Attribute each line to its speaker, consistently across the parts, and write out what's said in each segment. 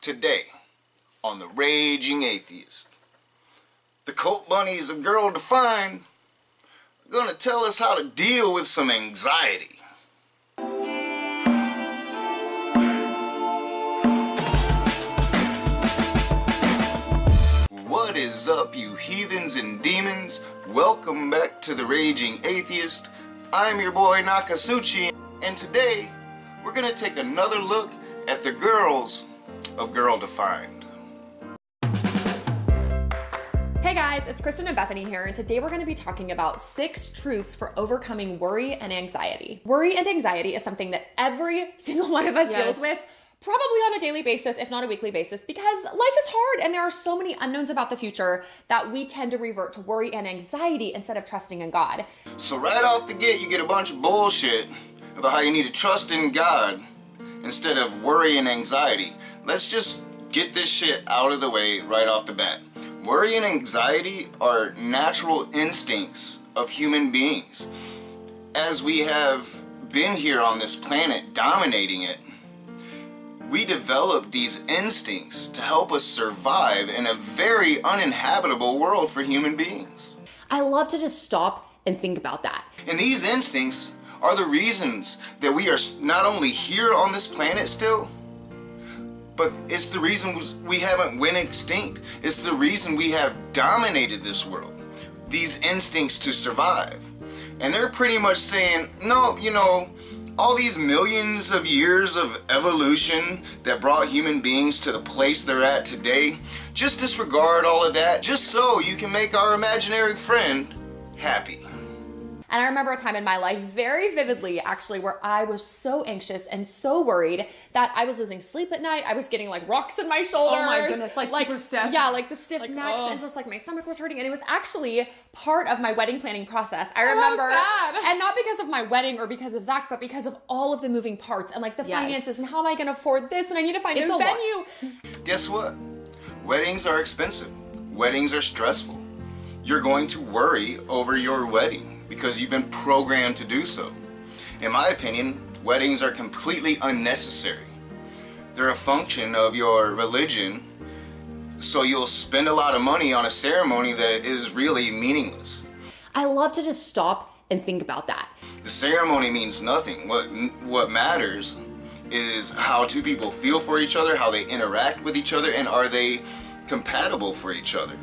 Speaker 1: Today, on The Raging Atheist, the cult bunnies of Girl Defined are going to tell us how to deal with some anxiety. What is up, you heathens and demons? Welcome back to The Raging Atheist. I'm your boy Nakasuchi, and today we're going to take another look at the girls of Girl Defined.
Speaker 2: Hey guys, it's Kristen and Bethany here, and today we're going to be talking about 6 truths for overcoming worry and anxiety. Worry and anxiety is something that every single one of us deals with, probably on a daily basis, if not a weekly basis, because life is hard and there are so many unknowns about the future that we tend to revert to worry and anxiety instead of trusting in God.
Speaker 1: So right off the gate, you get a bunch of bullshit about how you need to trust in God instead of worry and anxiety. Let's just get this shit out of the way right off the bat. Worry and anxiety are natural instincts of human beings. As we have been here on this planet dominating it, we developed these instincts to help us survive in a very uninhabitable world for human beings.
Speaker 2: I love to just stop and think about that.
Speaker 1: And these instincts are the reasons that we are not only here on this planet still, but it's the reason we haven't went extinct. It's the reason we have dominated this world. These instincts to survive. And they're pretty much saying, no, you know, all these millions of years of evolution that brought human beings to the place they're at today, just disregard all of that just so you can make our imaginary friend happy.
Speaker 2: And I remember a time in my life very vividly, actually, where I was so anxious and so worried that I was losing sleep at night. I was getting like rocks in my shoulders.
Speaker 3: Oh my goodness, like super stiff.
Speaker 2: Yeah, like the stiff necks, and just like my stomach was hurting. And it was actually part of my wedding planning process. I remember, and not because of my wedding or because of Zach, but because of all of the moving parts and like the finances and how am I going to afford this, and I need to find a new venue.
Speaker 1: Guess what? Weddings are expensive. Weddings are stressful. You're going to worry over your wedding because you've been programmed to do so. In my opinion, weddings are completely unnecessary. They're a function of your religion, so you'll spend a lot of money on a ceremony that is really meaningless.
Speaker 2: I love to just stop and think about that.
Speaker 1: The ceremony means nothing. What matters is how two people feel for each other, how they interact with each other, and are they compatible for each other.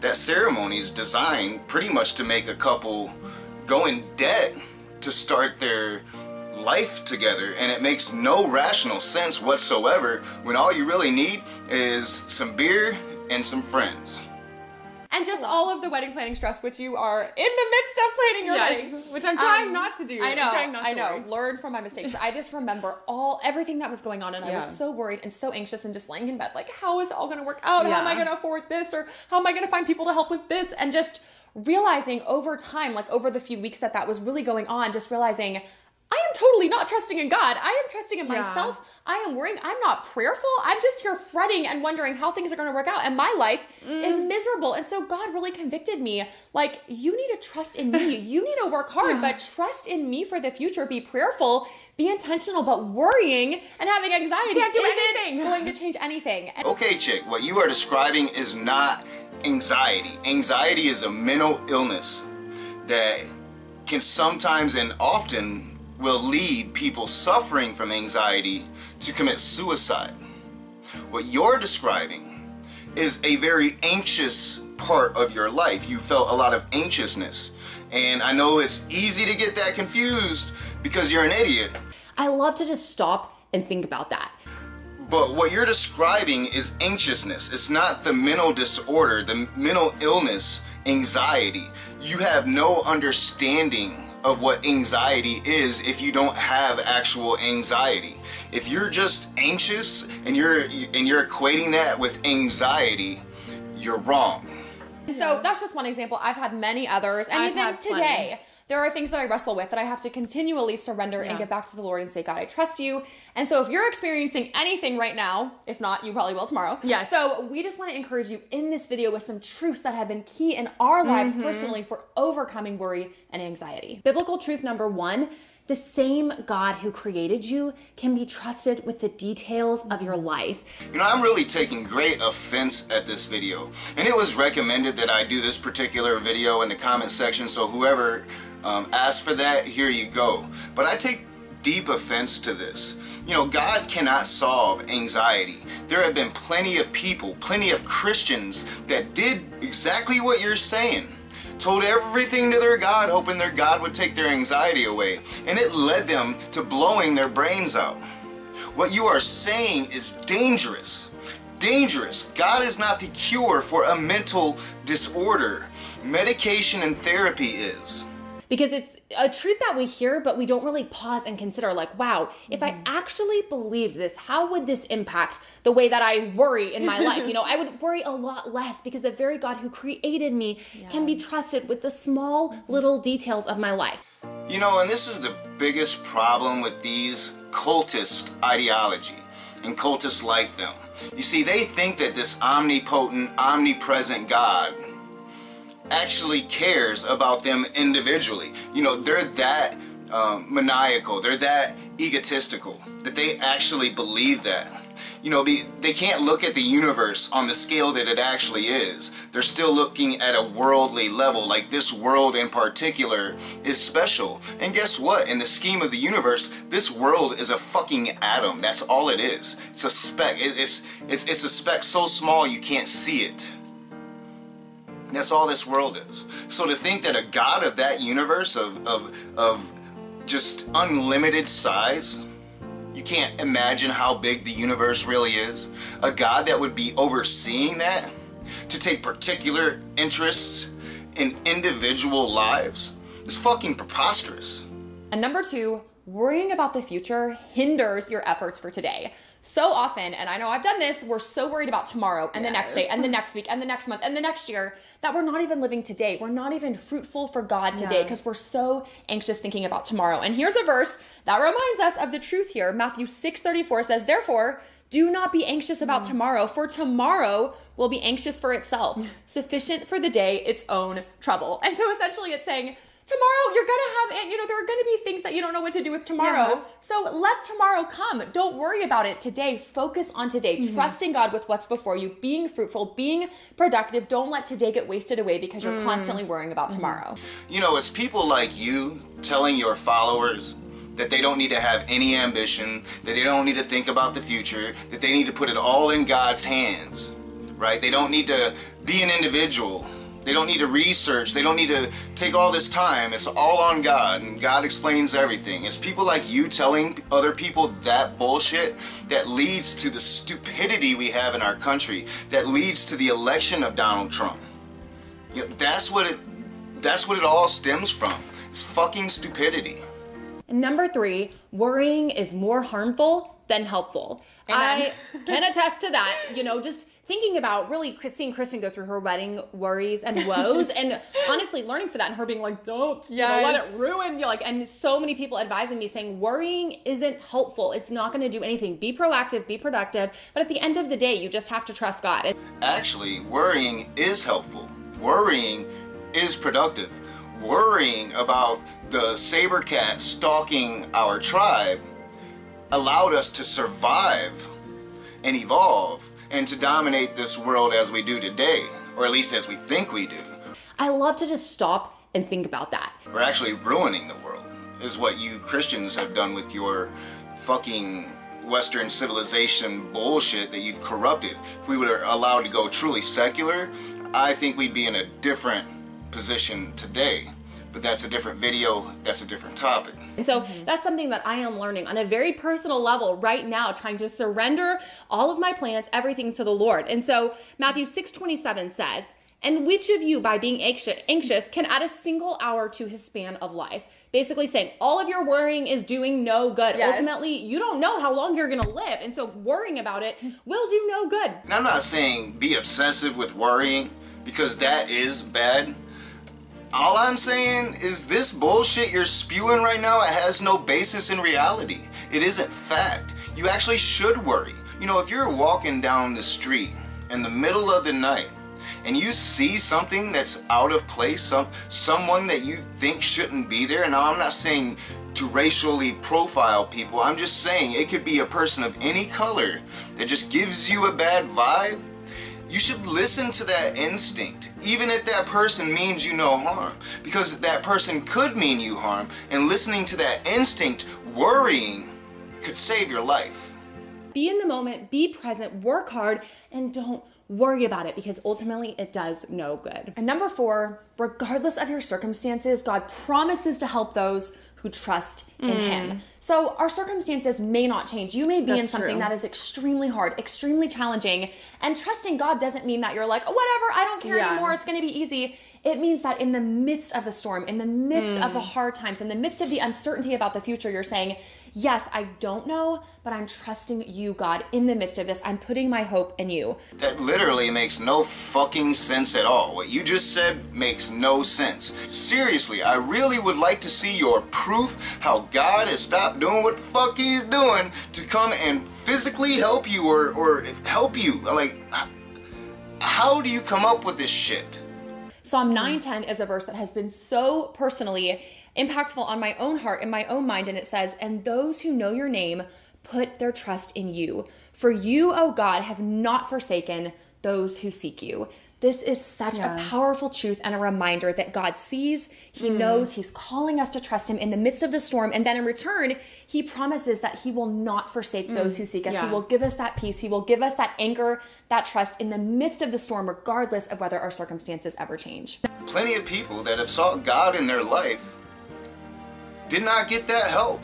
Speaker 1: That ceremony is designed pretty much to make a couple go in debt to start their life together, and it makes no rational sense whatsoever when all you really need is some beer and some friends.
Speaker 2: And just all of the wedding planning stress, which you are in the midst of planning your wedding.
Speaker 3: Which I'm trying not to do.
Speaker 2: I know,
Speaker 3: I
Speaker 2: know. Learn from my mistakes. I just remember everything that was going on, and I was so worried and so anxious and just laying in bed like, how is it all going to work out? How am I going to afford this? Or how am I going to find people to help with this? And just realizing over time, like over the few weeks that was really going on, just realizing I am totally not trusting in God. I am trusting in myself. I am worrying. I'm not prayerful. I'm just here fretting and wondering how things are going to work out. And my life is miserable. And so God really convicted me. Like, you need to trust in me. You need to work hard, but trust in me for the future. Be prayerful. Be intentional. But worrying and having anxiety isn't going to change anything.
Speaker 1: Okay, chick, what you are describing is not anxiety. Anxiety is a mental illness that can sometimes and often will lead people suffering from anxiety to commit suicide. What you're describing is a very anxious part of your life. You felt a lot of anxiousness. And I know it's easy to get that confused because you're an idiot.
Speaker 2: I love to just stop and think about that.
Speaker 1: But what you're describing is anxiousness. It's not the mental disorder, the mental illness, anxiety. You have no understanding of what anxiety is if you don't have actual anxiety. If you're just anxious and you're equating that with anxiety, you're wrong.
Speaker 2: So that's just one example. I've had many others, and even today, there are things that I wrestle with that I have to continually surrender and get back to the Lord and say, God, I trust you. And so if you're experiencing anything right now, if not, you probably will tomorrow.
Speaker 3: Yes.
Speaker 2: So we just want to encourage you in this video with some truths that have been key in our lives personally for overcoming worry and anxiety. Biblical truth number 1, The same God who created you can be trusted with the details of your life.
Speaker 1: You know, I'm really taking great offense at this video. And it was recommended that I do this particular video in the comment section, so whoever asked for that, here you go. But I take deep offense to this. You know, God cannot solve anxiety. There have been plenty of people, plenty of Christians that did exactly what you're saying. Told everything to their God, hoping their God would take their anxiety away. And it led them to blowing their brains out. What you are saying is dangerous. Dangerous. God is not the cure for a mental disorder. Medication and therapy is.
Speaker 2: Because it's a truth that we hear, but we don't really pause and consider, like, wow, if I actually believed this, how would this impact the way that I worry in my life? You know, I would worry a lot less because the very God who created me can be trusted with the small little details of my life.
Speaker 1: You know, and this is the biggest problem with these cultist ideology and cultists like them. You see, they think that this omnipotent, omnipresent God actually cares about them individually. You know, they're that maniacal, they're that egotistical that they actually believe that. You know, they can't look at the universe on the scale that it actually is. They're still looking at a worldly level, like this world in particular is special. And guess what? In the scheme of the universe, this world is a fucking atom. That's all it is. It's a speck. It's a speck so small you can't see it. That's all this world is. So to think that a God of that universe, of just unlimited size, you can't imagine how big the universe really is. A God that would be overseeing that, to take particular interests in individual lives, is fucking preposterous.
Speaker 2: And number 2, worrying about the future hinders your efforts for today. So often, and I know I've done this, we're so worried about tomorrow and the next day and the next week and the next month and the next year that we're not even living today. We're not even fruitful for God today because we're so anxious thinking about tomorrow. And here's a verse that reminds us of the truth here. Matthew 6:34 says, "Therefore, do not be anxious about tomorrow, for tomorrow will be anxious for itself. Sufficient for the day its own trouble." And so essentially it's saying, tomorrow you're gonna have, you know, there are gonna be things that you don't know what to do with tomorrow. So let tomorrow come. Don't worry about it today. Focus on today. Trusting God with what's before you, being fruitful, being productive. Don't let today get wasted away because you're constantly worrying about tomorrow.
Speaker 1: You know, it's people like you telling your followers that they don't need to have any ambition, that they don't need to think about the future, that they need to put it all in God's hands, right? They don't need to be an individual. They don't need to research. They don't need to take all this time. It's all on God, and God explains everything. It's people like you telling other people that bullshit that leads to the stupidity we have in our country, that leads to the election of Donald Trump. You know, that's what it all stems from. It's fucking stupidity.
Speaker 2: And number 3, worrying is more harmful than helpful. I can attest to that. You know, just thinking about really seeing Kristen go through her wedding worries and woes, and honestly learning for that, and her being like, don't you know, let it ruin you. Like, and so many people advising me saying worrying isn't helpful. It's not going to do anything. Be proactive, be productive. But at the end of the day, you just have to trust God.
Speaker 1: Actually, worrying is helpful. Worrying is productive. Worrying about the saber cat stalking our tribe allowed us to survive and evolve and to dominate this world as we do today, or at least as we think we do.
Speaker 2: I love to just stop and think about that.
Speaker 1: We're actually ruining the world, is what you Christians have done with your fucking Western civilization bullshit that you've corrupted. If we were allowed to go truly secular, I think we'd be in a different position today. But that's a different video, that's a different topic.
Speaker 2: And so that's something that I am learning on a very personal level right now, trying to surrender all of my plans, everything to the Lord. And so Matthew 6:27 says, "And which of you, by being anxious, can add a single hour to his span of life?" Basically saying all of your worrying is doing no good. Ultimately, you don't know how long you're going to live. And so worrying about it will do no good.
Speaker 1: And I'm not saying be obsessive with worrying, because that is bad. All I'm saying is this bullshit you're spewing right now, it has no basis in reality. It isn't fact. You actually should worry. You know, if you're walking down the street in the middle of the night and you see something that's out of place, someone that you think shouldn't be there, and now I'm not saying to racially profile people, I'm just saying it could be a person of any color that just gives you a bad vibe, you should listen to that instinct, even if that person means you no harm, because that person could mean you harm, and listening to that instinct, worrying, could save your life.
Speaker 2: Be in the moment, be present, work hard, and don't worry about it, because ultimately it does no good. And number 4, regardless of your circumstances, God promises to help those who trust in him. So our circumstances may not change. You may be in something that is extremely hard, extremely challenging, and trusting God doesn't mean that you're like, oh, whatever, I don't care anymore, it's going to be easy. It means that in the midst of the storm, in the midst of the hard times, in the midst of the uncertainty about the future, you're saying, yes, I don't know, but I'm trusting you, God, in the midst of this. I'm putting my hope in you.
Speaker 1: That literally makes no fucking sense at all. What you just said makes no sense. Seriously, I really would like to see your proof how God has stopped doing what the fuck he's doing to come and physically help you or help you. Like, how do you come up with this shit?
Speaker 2: Psalm 9:10 is a verse that has been so personally impactful on my own heart and my own mind. And it says, and those who know your name put their trust in you. For you, O God, have not forsaken those who seek you. This is such a powerful truth and a reminder that God sees, he knows, he's calling us to trust him in the midst of the storm. And then in return, he promises that he will not forsake those who seek us. He will give us that peace. He will give us that anchor, that trust in the midst of the storm, regardless of whether our circumstances ever change.
Speaker 1: Plenty of people that have sought God in their life did not get that help.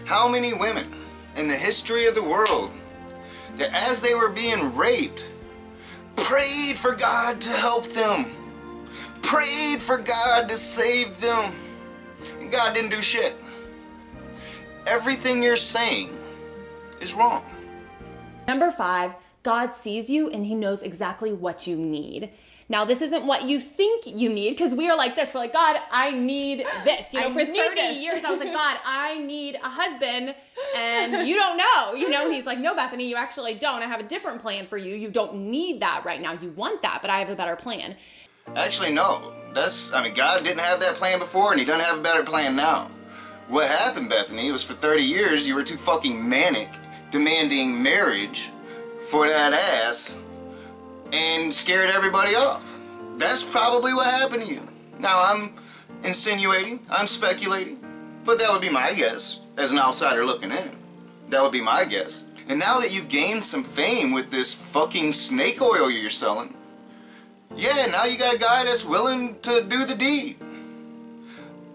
Speaker 1: How many women in the history of the world that as they were being raped, prayed for God to help them, prayed for God to save them, and God didn't do shit? Everything you're saying is wrong.
Speaker 2: Number 5, God sees you and he knows exactly what you need. Now, this isn't what you think you need, because we are like this. We're like, God, I need this. You know, for 30 years, I was like, God, I need a husband, and you don't know. You know, he's like, no, Bethany, you actually don't. I have a different plan for you. You don't need that right now. You want that, but I have a better plan.
Speaker 1: Actually, no. God didn't have that plan before, and he doesn't have a better plan now. What happened, Bethany, was for 30 years, you were too fucking manic, demanding marriage for that ass, and scared everybody off. That's probably what happened to you. Now, I'm insinuating, I'm speculating, but that would be my guess as an outsider looking in. That would be my guess. And now that you've gained some fame with this fucking snake oil you're selling, yeah, now you got a guy that's willing to do the deed.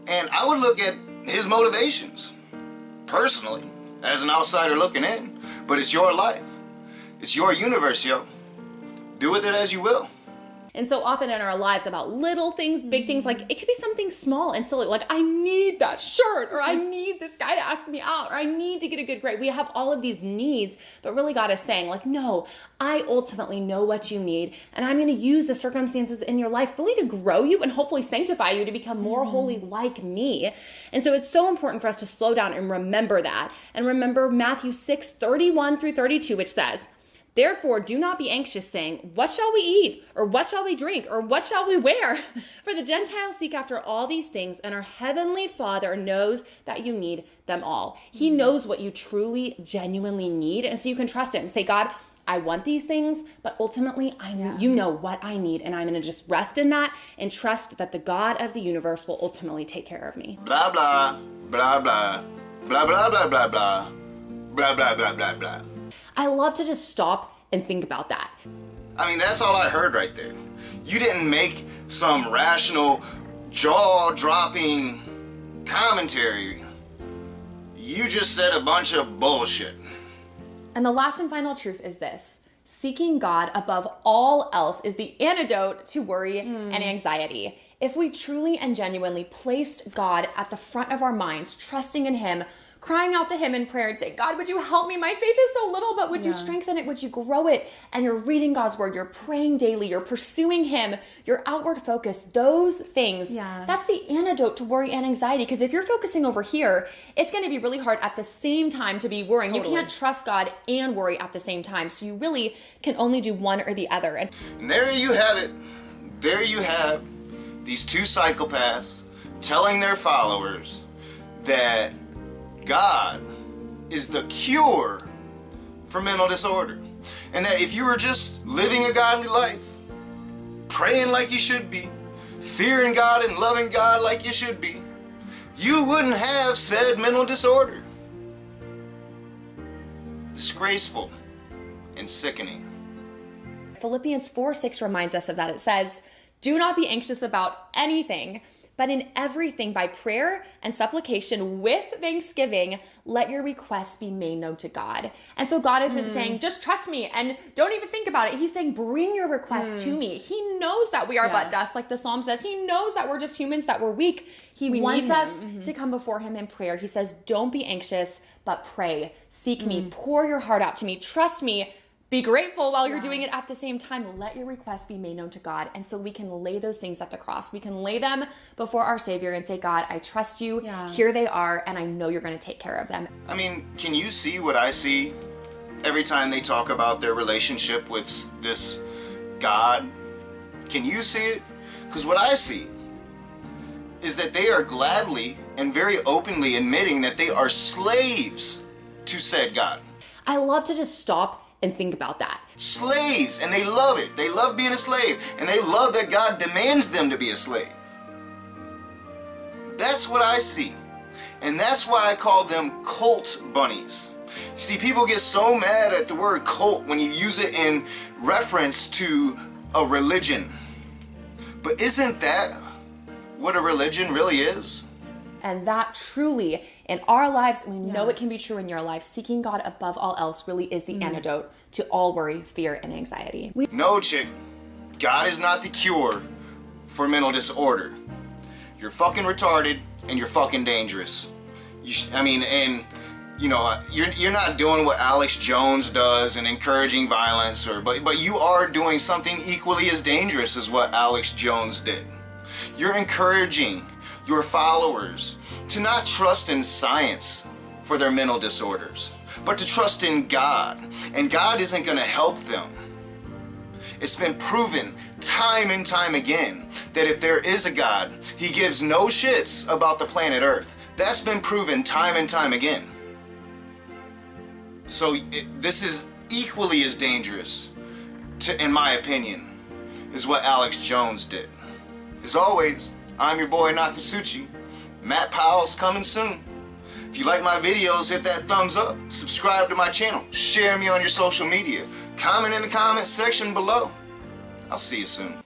Speaker 1: And I would look at his motivations, personally, as an outsider looking in. But it's your life. It's your universe, yo. Do with it as you will.
Speaker 2: And so often in our lives about little things, big things, like it could be something small and silly, like I need that shirt, or I need this guy to ask me out, or I need to get a good grade. We have all of these needs, but really God is saying like, no, I ultimately know what you need, and I'm going to use the circumstances in your life really to grow you and hopefully sanctify you to become more holy like me. And so it's so important for us to slow down and remember that. And remember Matthew 6:31-32, which says, therefore, do not be anxious, saying, what shall we eat? Or what shall we drink? Or what shall we wear? For the Gentiles seek after all these things, and our heavenly Father knows that you need them all. He knows what you truly, genuinely need, and so you can trust him. Say, God, I want these things, but ultimately, you know what I need, and I'm going to just rest in that and trust that the God of the universe will ultimately take care of me.
Speaker 1: Blah, blah, blah, blah, blah, blah, blah, blah, blah, blah, blah, blah, blah, blah.
Speaker 2: I love to just stop and think about that.
Speaker 1: I mean, that's all I heard right there. You didn't make some rational, jaw-dropping commentary. You just said a bunch of bullshit.
Speaker 2: And the last and final truth is this. Seeking God above all else is the antidote to worry and anxiety. If we truly and genuinely placed God at the front of our minds, trusting in him, crying out to him in prayer and saying, God, would you help me? My faith is so little, but would you strengthen it? Would you grow it? And you're reading God's word, you're praying daily, you're pursuing him, you're outward focused. Those things, that's the antidote to worry and anxiety. Because if you're focusing over here, it's going to be really hard at the same time to be worrying. You can't trust God and worry at the same time. So you really can only do one or the other.
Speaker 1: And there you have it. There you have these two psychopaths telling their followers that God is the cure for mental disorder. And that if you were just living a godly life, praying like you should be, fearing God and loving God like you should be, you wouldn't have said mental disorder. Disgraceful and sickening.
Speaker 2: Philippians 4:6 reminds us of that. It says, do not be anxious about anything, but in everything by prayer and supplication with thanksgiving, let your requests be made known to God. And so God isn't saying, just trust me and don't even think about it. He's saying, bring your requests to me. He knows that we are but dust, like the Psalm says. He knows that we're just humans, that we're weak. We wants us to come before him in prayer. He says, don't be anxious, but pray. Seek me. Pour your heart out to me. Trust me. Be grateful while you're doing it at the same time. Let your requests be made known to God. And so we can lay those things at the cross. We can lay them before our Savior and say, God, I trust you. Here they are, and I know you're going to take care of them.
Speaker 1: I mean, can you see what I see every time they talk about their relationship with this God? Can you see it? Because what I see is that they are gladly and very openly admitting that they are slaves to said God.
Speaker 2: I love to just stop and think about that.
Speaker 1: Slaves, and they love it. They love being a slave, and they love that God demands them to be a slave. That's what I see. And that's why I call them cult bunnies. See, people get so mad at the word cult when you use it in reference to a religion. But isn't that what a religion really is?
Speaker 2: And that truly, in our lives, we know it can be true in your life, seeking God above all else really is the antidote to all worry, fear, and anxiety.
Speaker 1: No, chick. God is not the cure for mental disorder. You're fucking retarded and you're fucking dangerous. You're not doing what Alex Jones does and encouraging violence, but you are doing something equally as dangerous as what Alex Jones did. You're encouraging your followers to not trust in science for their mental disorders, but to trust in God. And God isn't going to help them. It's been proven time and time again that if there is a God, he gives no shits about the planet Earth. That's been proven time and time again. So this is equally as dangerous, in my opinion, as what Alex Jones did. As always, I'm your boy Nakasuchi. Matt Powell's coming soon. If you like my videos, hit that thumbs up, subscribe to my channel, share me on your social media, comment in the comments section below. I'll see you soon.